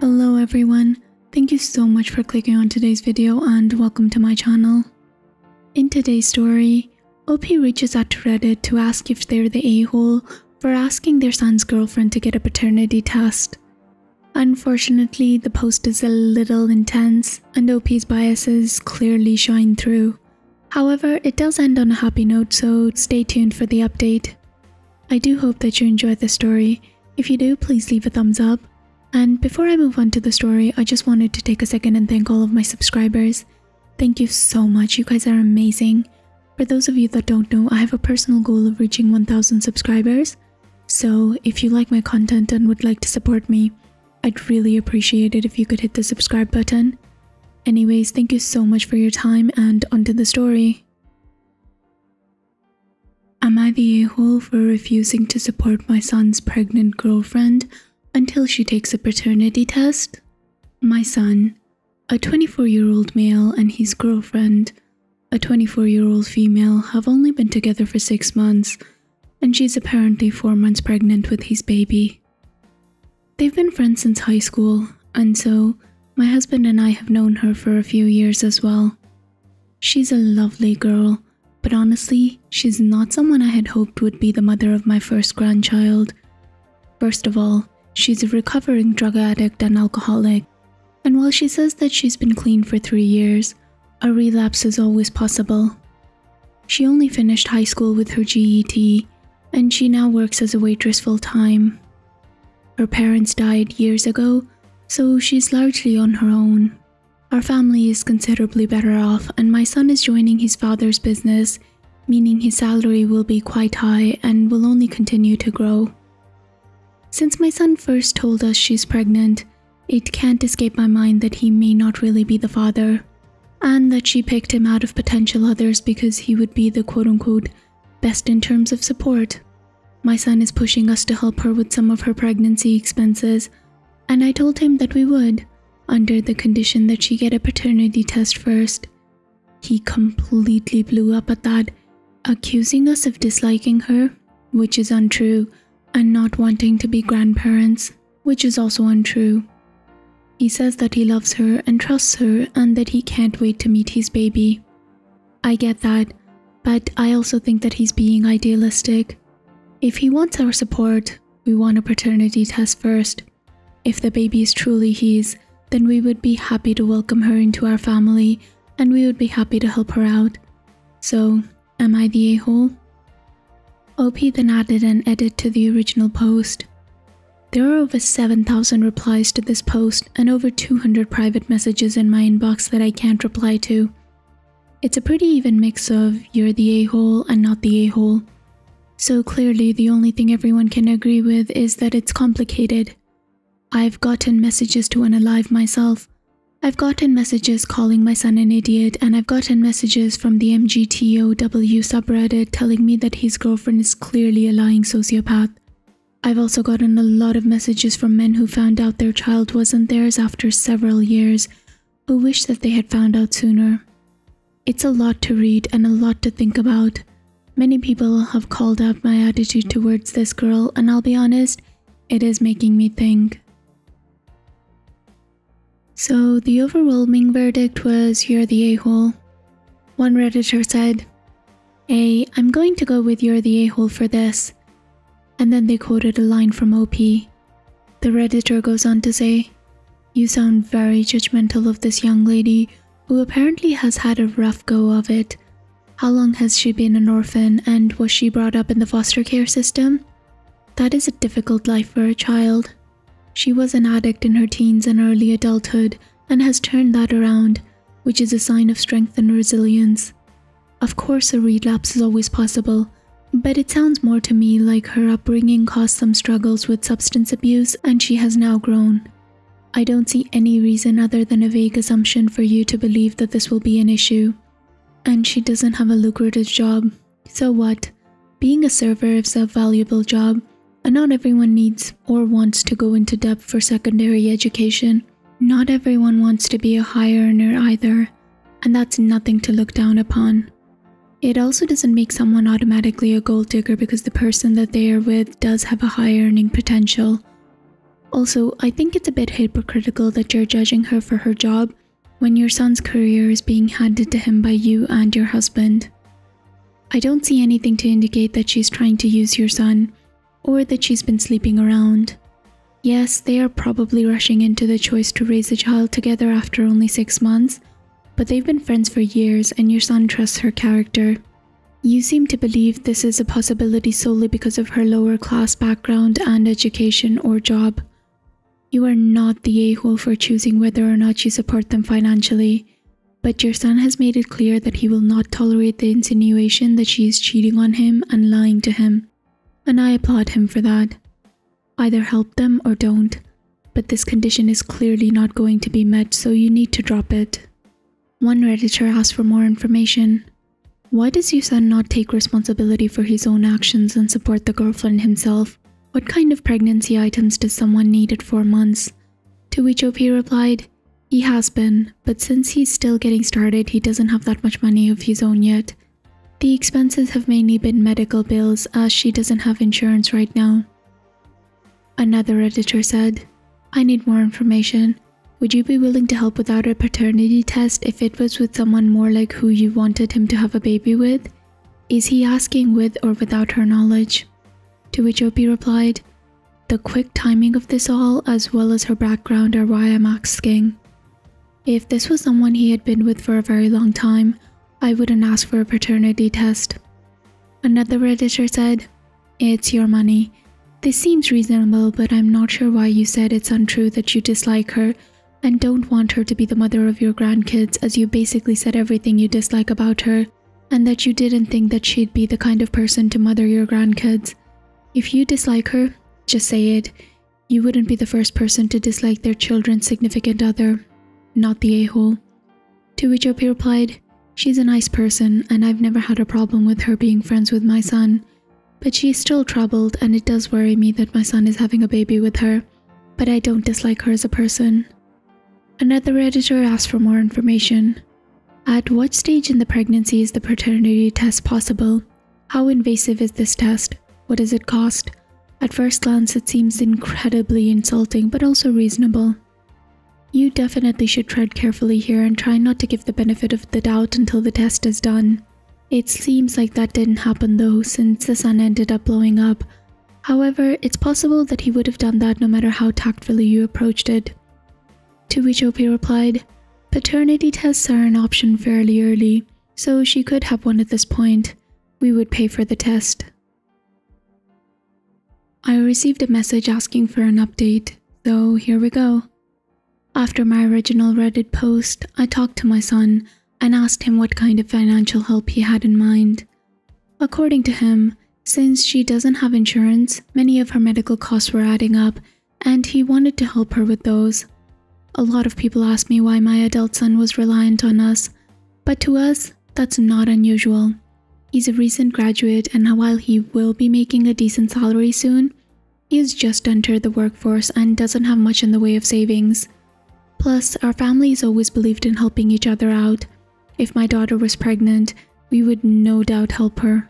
Hello everyone, thank you so much for clicking on today's video and welcome to my channel. In today's story, OP reaches out to Reddit to ask if they're the a-hole for asking their son's girlfriend to get a paternity test. Unfortunately, the post is a little intense and OP's biases clearly shine through. However, it does end on a happy note, so stay tuned for the update. I do hope that you enjoyed the story. If you do, please leave a thumbs up. And before I move on to the story, I just wanted to take a second and thank all of my subscribers. Thank you so much, you guys are amazing. For those of you that don't know, I have a personal goal of reaching 1000 subscribers. So if you like my content and would like to support me, I'd really appreciate it if you could hit the subscribe button. Anyways, thank you so much for your time and onto the story. Am I the a-hole for refusing to support my son's pregnant girlfriend until she takes a paternity test? My son, a 24-year-old male, and his girlfriend, a 24-year-old female, have only been together for 6 months, and she's apparently 4 months pregnant with his baby. They've been friends since high school, and so my husband and I have known her for a few years as well. She's a lovely girl, but honestly, she's not someone I had hoped would be the mother of my first grandchild. First of all, she's a recovering drug addict and alcoholic, and while she says that she's been clean for 3 years, a relapse is always possible. She only finished high school with her GET, and she now works as a waitress full-time. Her parents died years ago, so she's largely on her own. Our family is considerably better off, and my son is joining his father's business, meaning his salary will be quite high and will only continue to grow. Since my son first told us she's pregnant, it can't escape my mind that he may not really be the father, and that she picked him out of potential others because he would be the quote-unquote best in terms of support. My son is pushing us to help her with some of her pregnancy expenses, and I told him that we would, under the condition that she get a paternity test first. He completely blew up at that, accusing us of disliking her, which is untrue, and not wanting to be grandparents, which is also untrue. He says that he loves her and trusts her and that he can't wait to meet his baby. I get that, but I also think that he's being idealistic. If he wants our support, we want a paternity test first. If the baby is truly his, then we would be happy to welcome her into our family and we would be happy to help her out. So, am I the a-hole? OP then added an edit to the original post. There are over 7,000 replies to this post and over 200 private messages in my inbox that I can't reply to. It's a pretty even mix of you're the a-hole and not the a-hole. So clearly the only thing everyone can agree with is that it's complicated. I've gotten messages to unalive myself. I've gotten messages calling my son an idiot, and I've gotten messages from the MGTOW subreddit telling me that his girlfriend is clearly a lying sociopath. I've also gotten a lot of messages from men who found out their child wasn't theirs after several years, who wish that they had found out sooner. It's a lot to read and a lot to think about. Many people have called out my attitude towards this girl, and I'll be honest, it is making me think. So the overwhelming verdict was you're the a-hole. One Redditor said, "Hey, I'm going to go with you're the a-hole for this." And then they quoted a line from OP. The Redditor goes on to say, "You sound very judgmental of this young lady who apparently has had a rough go of it. How long has she been an orphan, and was she brought up in the foster care system? That is a difficult life for a child. She was an addict in her teens and early adulthood and has turned that around, which is a sign of strength and resilience. Of course a relapse is always possible, but it sounds more to me like her upbringing caused some struggles with substance abuse and she has now grown. I don't see any reason other than a vague assumption for you to believe that this will be an issue. And she doesn't have a lucrative job. So what? Being a server is a valuable job, and not everyone needs or wants to go into debt for secondary education. Not everyone wants to be a high earner either, and that's nothing to look down upon. It also doesn't make someone automatically a gold digger because the person that they are with does have a high earning potential. Also, I think it's a bit hypocritical that you're judging her for her job when your son's career is being handed to him by you and your husband. I don't see anything to indicate that she's trying to use your son, or that she's been sleeping around. Yes, they are probably rushing into the choice to raise a child together after only 6 months, but they've been friends for years and your son trusts her character. You seem to believe this is a possibility solely because of her lower class background and education or job. You are not the a-hole for choosing whether or not you support them financially, but your son has made it clear that he will not tolerate the insinuation that she is cheating on him and lying to him, and I applaud him for that. Either help them or don't, but this condition is clearly not going to be met, so you need to drop it. One Redditor asked for more information. Why does your son not take responsibility for his own actions and support the girlfriend himself? What kind of pregnancy items does someone need at 4 months? To which OP replied, he has been, but since he's still getting started, he doesn't have that much money of his own yet. The expenses have mainly been medical bills, as she doesn't have insurance right now. Another editor said, I need more information. Would you be willing to help without a paternity test if it was with someone more like who you wanted him to have a baby with? Is he asking with or without her knowledge? To which OP replied, the quick timing of this all, as well as her background, are why I'm asking. If this was someone he had been with for a very long time, I wouldn't ask for a paternity test. Another editor said, it's your money. This seems reasonable, but I'm not sure why you said it's untrue that you dislike her and don't want her to be the mother of your grandkids, as you basically said everything you dislike about her, and that you didn't think that she'd be the kind of person to mother your grandkids. If you dislike her, just say it. You wouldn't be the first person to dislike their children's significant other, not the a-hole. To which OP replied, she's a nice person and I've never had a problem with her being friends with my son. But she is still troubled and it does worry me that my son is having a baby with her, but I don't dislike her as a person. Another editor asked for more information. At what stage in the pregnancy is the paternity test possible? How invasive is this test? What does it cost? At first glance it seems incredibly insulting but also reasonable. You definitely should tread carefully here and try not to give the benefit of the doubt until the test is done. It seems like that didn't happen though, since the son ended up blowing up. However, it's possible that he would have done that no matter how tactfully you approached it. To which OP replied, paternity tests are an option fairly early, so she could have one at this point. We would pay for the test. I received a message asking for an update, so here we go. After my original Reddit post, I talked to my son and asked him what kind of financial help he had in mind. According to him, since she doesn't have insurance, many of her medical costs were adding up, and he wanted to help her with those. A lot of people asked me why my adult son was reliant on us, but to us, that's not unusual. He's a recent graduate, and while he will be making a decent salary soon, he has just entered the workforce and doesn't have much in the way of savings. Plus, our families always believed in helping each other out. If my daughter was pregnant, we would no doubt help her.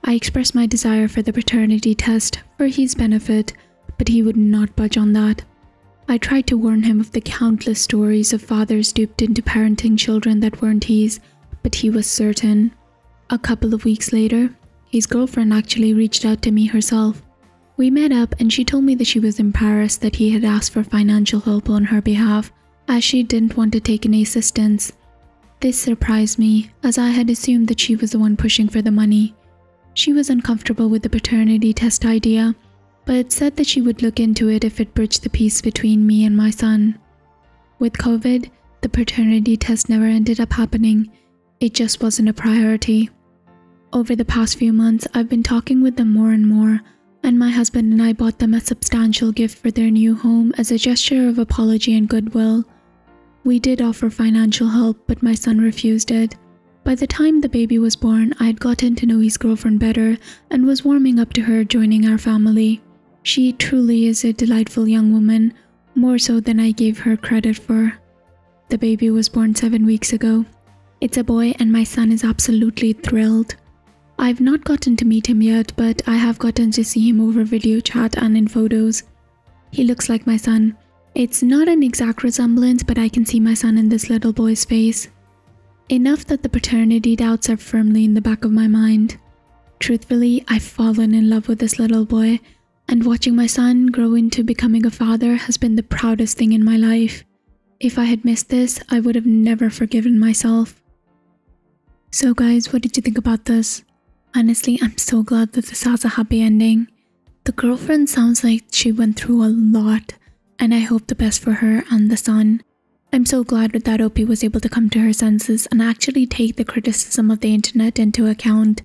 I expressed my desire for the paternity test for his benefit, but he would not budge on that. I tried to warn him of the countless stories of fathers duped into parenting children that weren't his, but he was certain. A couple of weeks later, his girlfriend actually reached out to me herself. We met up and she told me that she was embarrassed that he had asked for financial help on her behalf, as she didn't want to take any assistance. This surprised me, as I had assumed that she was the one pushing for the money. She was uncomfortable with the paternity test idea, but said that she would look into it if it bridged the peace between me and my son. With COVID, the paternity test never ended up happening. It just wasn't a priority. Over the past few months, I've been talking with them more and more, and my husband and I bought them a substantial gift for their new home as a gesture of apology and goodwill. We did offer financial help, but my son refused it. By the time the baby was born, I had gotten to know his girlfriend better and was warming up to her joining our family. She truly is a delightful young woman, more so than I gave her credit for. The baby was born 7 weeks ago. It's a boy and my son is absolutely thrilled. I've not gotten to meet him yet, but I have gotten to see him over video chat and in photos. He looks like my son. It's not an exact resemblance, but I can see my son in this little boy's face. Enough that the paternity doubts are firmly in the back of my mind. Truthfully, I've fallen in love with this little boy, and watching my son grow into becoming a father has been the proudest thing in my life. If I had missed this, I would have never forgiven myself. So guys, what did you think about this? Honestly, I'm so glad that this has a happy ending. The girlfriend sounds like she went through a lot, and I hope the best for her and the son. I'm so glad that OP was able to come to her senses and actually take the criticism of the internet into account,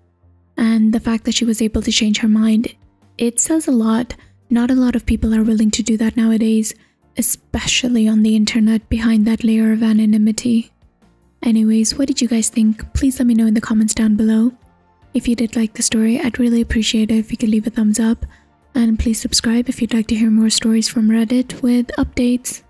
and the fact that she was able to change her mind. It says a lot. Not a lot of people are willing to do that nowadays, especially on the internet behind that layer of anonymity. Anyways, what did you guys think? Please let me know in the comments down below. If you did like the story, I'd really appreciate it if you could leave a thumbs up, and please subscribe if you'd like to hear more stories from Reddit with updates.